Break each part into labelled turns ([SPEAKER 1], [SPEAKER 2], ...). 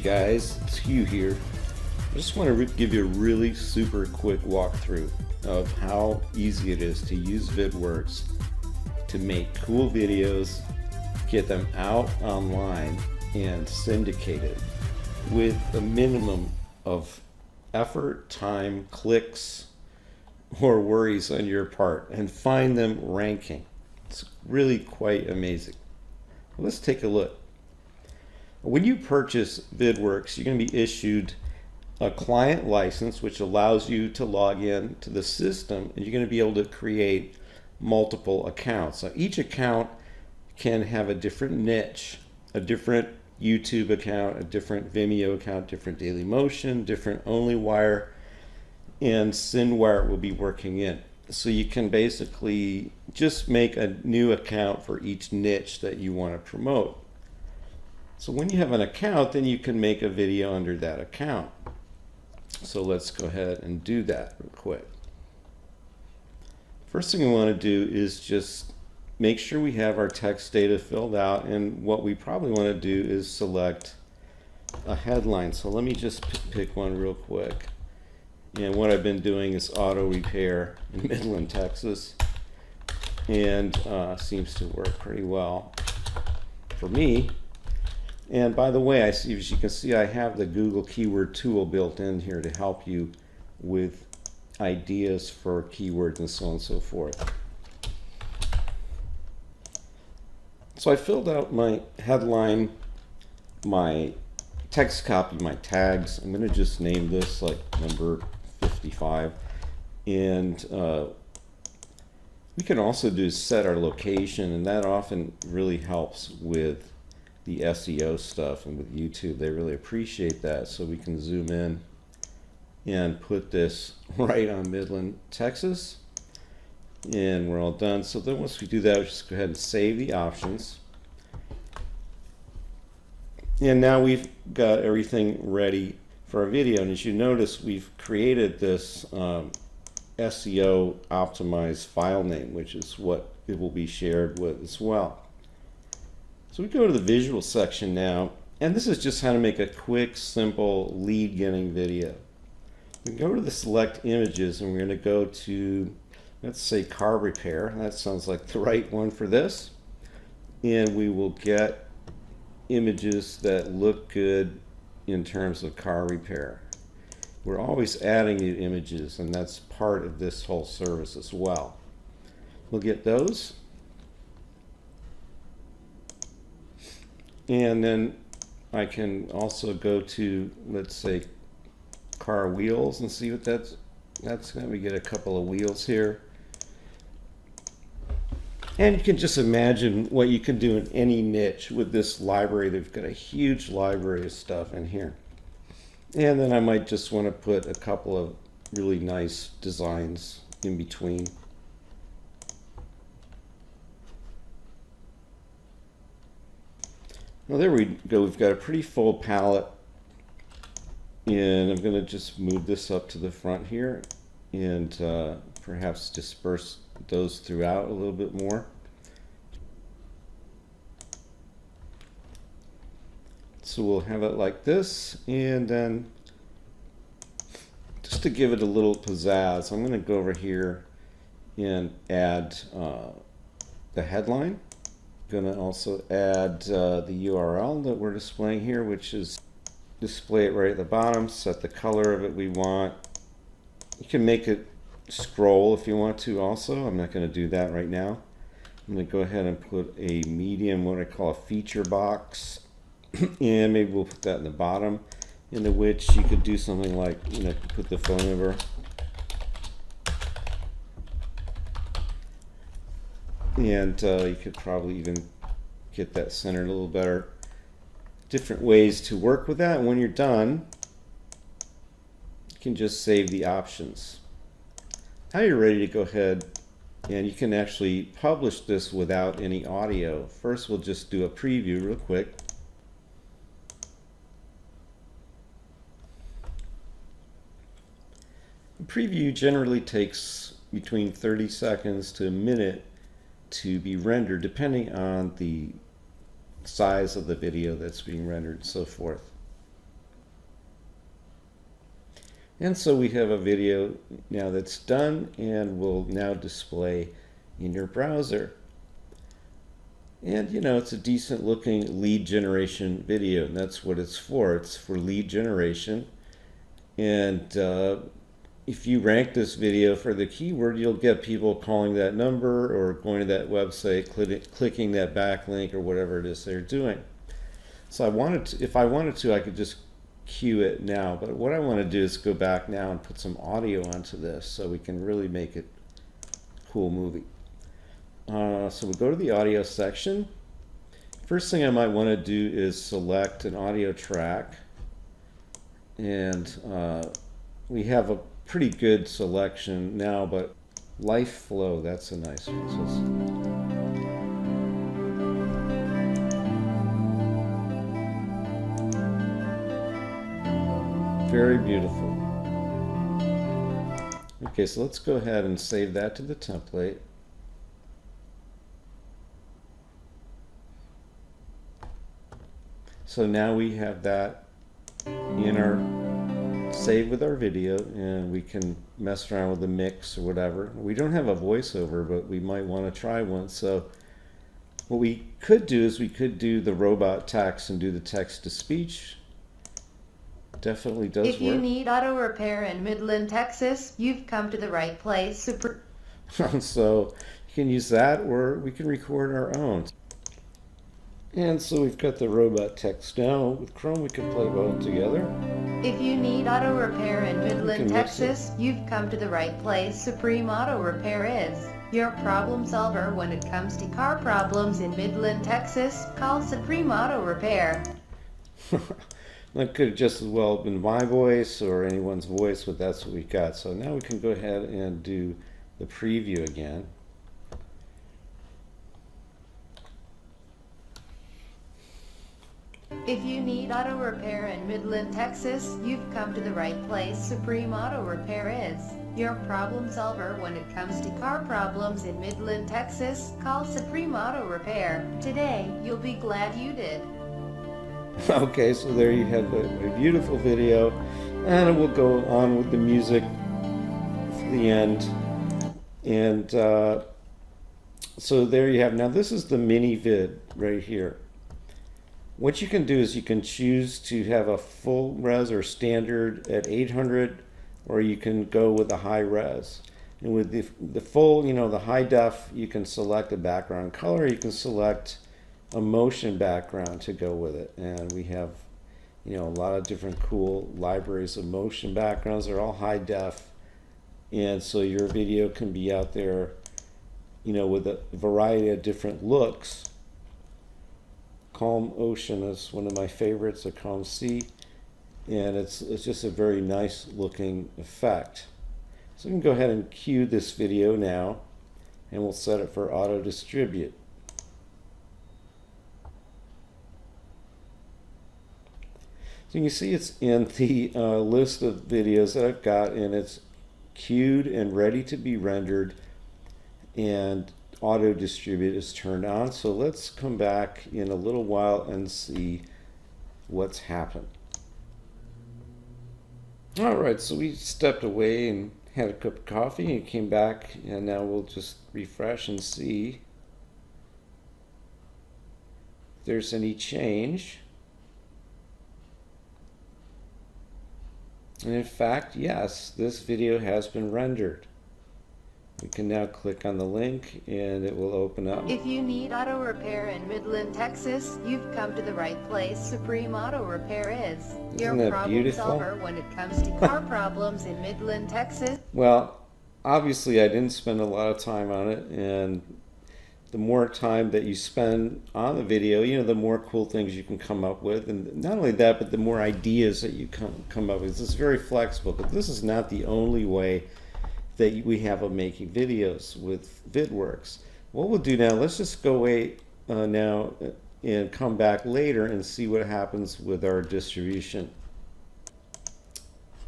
[SPEAKER 1] guys, it's Hugh here. I just want to give you a really super quick walkthrough of how easy it is to use Vidworkz to make cool videos, get them out online, and syndicate it with a minimum of effort, time, clicks, or worries on your part, and find them ranking. It's really quite amazing. Let's take a look. When you purchase Vidworkz, you're going to be issued a client license, which allows you to log in to the system, and you're going to be able to create multiple accounts. So each account can have a different niche, a different YouTube account, a different Vimeo account, different Dailymotion, different OnlyWire, and SendWire will be working in. So you can basically just make a new account for each niche that you want to promote. So when you have an account, then you can make a video under that account. So let's go ahead and do that real quick. First thing we want to do is just make sure we have our text data filled out, and what we probably want to do is select a headline. So let me just pick one real quick. And what I've been doing is auto repair in Midland, Texas, and seems to work pretty well for me. And by the way, as you can see, I have the Google keyword tool built in here to help you with ideas for keywords and so on and so forth. So I filled out my headline, my text copy, my tags. I'm going to just name this like number 55. And we can also do set our location, and that often really helps with the SEO stuff, and with YouTube they really appreciate that. So we can zoom in and put this right on Midland, Texas, and we're all done. So then once we do that, we just go ahead and save the options, and now we've got everything ready for our video. And as you notice, we've created this SEO optimized file name, which is what it will be shared with as well. So we go to the visual section now, and this is just how to make a quick, simple lead getting video. We go to the select images, and we're going to go to, let's say, car repair. That sounds like the right one for this. And we will get images that look good in terms of car repair. We're always adding new images, and that's part of this whole service as well. We'll get those. And then I can also go to, let's say, car wheels, and see what that's going to get a couple of wheels here. And you can just imagine what you can do in any niche with this library. They've got a huge library of stuff in here. And then I might just want to put a couple of really nice designs in between. Well, there we go. We've got a pretty full palette, and I'm going to just move this up to the front here, and perhaps disperse those throughout a little bit more. So we'll have it like this, and then just to give it a little pizzazz, I'm going to go over here and add the headline. Going to also add the URL that we're displaying here, which is display it right at the bottom. Set the color of it we want. You can make it scroll if you want to also. I'm not going to do that right now. I'm going to go ahead and put a medium, what I call a feature box, and maybe we'll put that in the bottom, into which you could do something like, you know, put the phone number. And you could probably even get that centered a little better. Different ways to work with that. And when you're done, you can just save the options. Now you're ready to go ahead, and you can actually publish this without any audio. First, we'll just do a preview real quick. A preview generally takes between 30 seconds to a minute to be rendered, depending on the size of the video that's being rendered and so forth. And so we have a video now that's done and will now display in your browser. And you know, it's a decent looking lead generation video, and that's what it's for. It's for lead generation. And if you rank this video for the keyword, you'll get people calling that number or going to that website, clicking that backlink or whatever it is they're doing. So if I wanted to, I could just cue it now. But what I want to do is go back now and put some audio onto this so we can really make it a cool movie. So we'll go to the audio section. First thing I might want to do is select an audio track. And we have a pretty good selection now, but Life Flow, that's a nice one. So very beautiful. Okay, so let's go ahead and save that to the template. So now we have that in our save with our video, and we can mess around with the mix or whatever. We don't have a voiceover, but we might want to try one. So what we could do is we could do the robot text and do the text to speech. Definitely does work.
[SPEAKER 2] If you need auto repair in Midland, Texas, you've come to the right place.
[SPEAKER 1] So you can use that, or we can record our own. And so we've got the robot text now. With Chrome, we can play both together.
[SPEAKER 2] If you need auto repair in Midland, Texas, you've come to the right place. Supreme Auto Repair is your problem solver when it comes to car problems in Midland, Texas. Call Supreme Auto Repair.
[SPEAKER 1] That could have just as well been my voice or anyone's voice, but that's what we got. So now we can go ahead and do the preview again.
[SPEAKER 2] If you need auto repair in Midland, Texas, you've come to the right place. Supreme Auto Repair is your problem solver when it comes to car problems in Midland, Texas. Call Supreme Auto Repair. Today, you'll be glad you did.
[SPEAKER 1] Okay, so there you have a beautiful video, and we'll go on with the music for the end. And so there you have. Now this is the mini vid right here. What you can do is you can choose to have a full res or standard at 800, or you can go with the high res. And with the full, you know, the high def, you can select a background color. You can select a motion background to go with it. And we have, you know, a lot of different cool libraries of motion backgrounds. They're all high def. And so your video can be out there, you know, with a variety of different looks. Calm Ocean is one of my favorites, a calm sea, and it's just a very nice looking effect. So we can go ahead and cue this video now, and we'll set it for auto distribute. So you can see it's in the list of videos that I've got, and it's queued and ready to be rendered, and auto distribute is turned on. So let's come back in a little while and see what's happened. All right, so we stepped away and had a cup of coffee and came back, and now we'll just refresh and see if there's any change. And in fact, yes, this video has been rendered. We can now click on the link and it will open up.
[SPEAKER 2] If you need auto repair in Midland, Texas, you've come to the right place. Supreme Auto Repair is your problem solver when it comes to car problems in Midland, Texas.
[SPEAKER 1] Well, obviously I didn't spend a lot of time on it, and the more time that you spend on the video, you know, the more cool things you can come up with. And not only that, but the more ideas that you come up with. It's very flexible, but this is not the only way that we have of making videos with Vidworkz. What we'll do now, let's just go away now and come back later and see what happens with our distribution.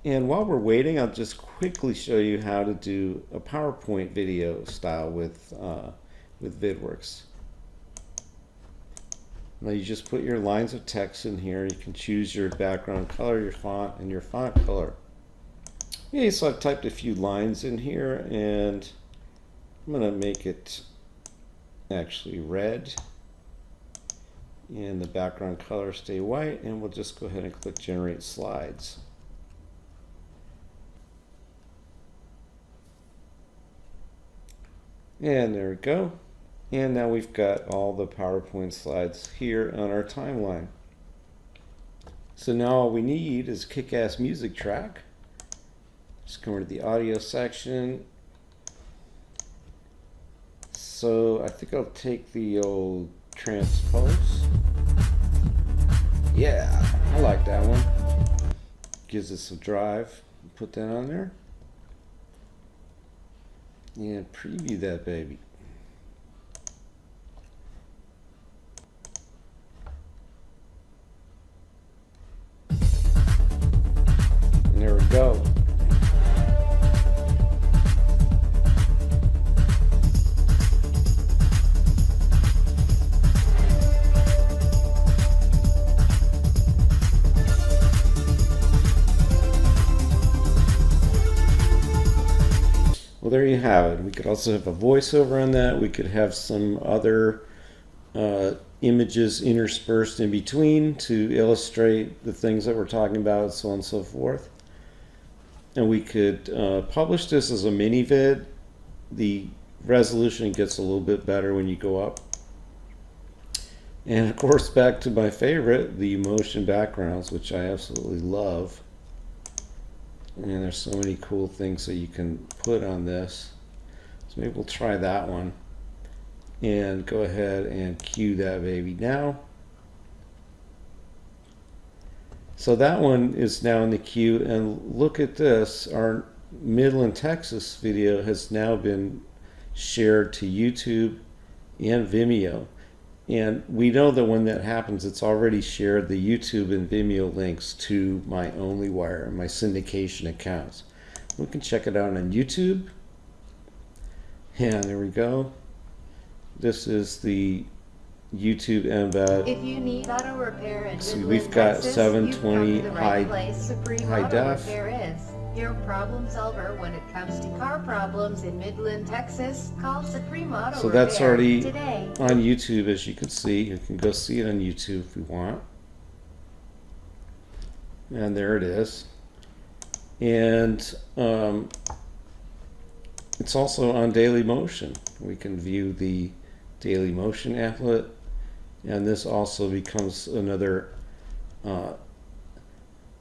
[SPEAKER 1] And while we're waiting, I'll just quickly show you how to do a PowerPoint video style with Vidworkz. Now you just put your lines of text in here. You can choose your background color, your font, and your font color. Okay, so I've typed a few lines in here, and I'm going to make it actually red, and the background color stay white, and we'll just go ahead and click Generate Slides. And there we go. And now we've got all the PowerPoint slides here on our timeline. So now all we need is a kick-ass music track. Just come over to the audio section. So I think I'll take the old transpose. Yeah, I like that one. Gives us a drive. Put that on there. And preview that baby. And there we go. Well, there you have it. We could also have a voiceover on that. We could have some other images interspersed in between to illustrate the things that we're talking about, so on and so forth. And we could publish this as a mini vid. The resolution gets a little bit better when you go up. And of course, back to my favorite, the motion backgrounds, which I absolutely love. And there's so many cool things that you can put on this. So maybe we'll try that one. And go ahead and cue that baby now. So that one is now in the queue. And look at this. Our Midland, Texas video has now been shared to YouTube and Vimeo. And we know that when that happens, it's already shared the YouTube and Vimeo links to my OnlyWire, my syndication accounts. We can check it out on YouTube. And there we go. This is the YouTube embed.
[SPEAKER 2] If you need auto repair in
[SPEAKER 1] See,
[SPEAKER 2] Midland,
[SPEAKER 1] we've got
[SPEAKER 2] Texas,
[SPEAKER 1] 720
[SPEAKER 2] you've come to the right place. Supreme
[SPEAKER 1] high
[SPEAKER 2] Auto
[SPEAKER 1] def.
[SPEAKER 2] Repair is your problem solver when it comes to car problems in Midland, Texas. Call Supreme Auto
[SPEAKER 1] So
[SPEAKER 2] Repair
[SPEAKER 1] that's already
[SPEAKER 2] today.
[SPEAKER 1] on YouTube, as you can see. You can go see it on YouTube if you want. And there it is. And it's also on Daily Motion. We can view the Daily Motion applet. And this also becomes another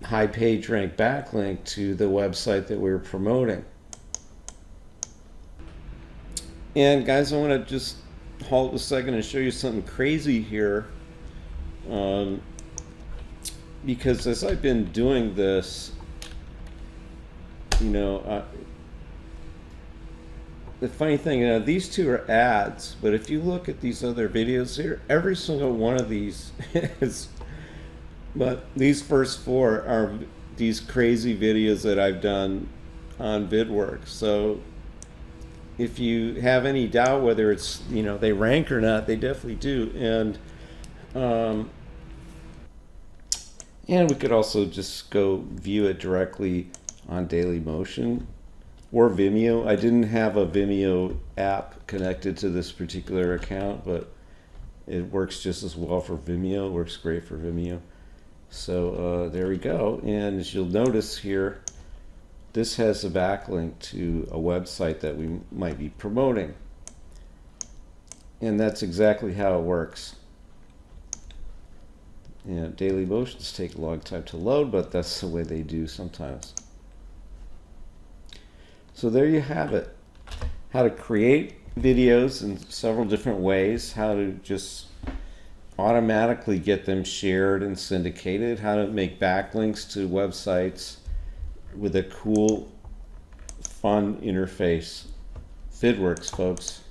[SPEAKER 1] high page rank backlink to the website that we're promoting. And guys, I want to just halt a second and show you something crazy here, because as I've been doing this, you know, the funny thing, these two are ads, but if you look at these other videos here, every single one of these is, but these first four are these crazy videos that I've done on Vidworkz. So if you have any doubt whether it's, you know, they rank or not, they definitely do. And we could also just go view it directly on Daily Motion or Vimeo. I didn't have a Vimeo app connected to this particular account, but it works just as well for Vimeo. It works great for Vimeo. So there we go. And as you'll notice here, this has a backlink to a website that we might be promoting. And that's exactly how it works. And Daily Motions take a long time to load, but that's the way they do sometimes. So there you have it. How to create videos in several different ways, how to just automatically get them shared and syndicated, how to make backlinks to websites with a cool, fun interface. Vidworkz, folks.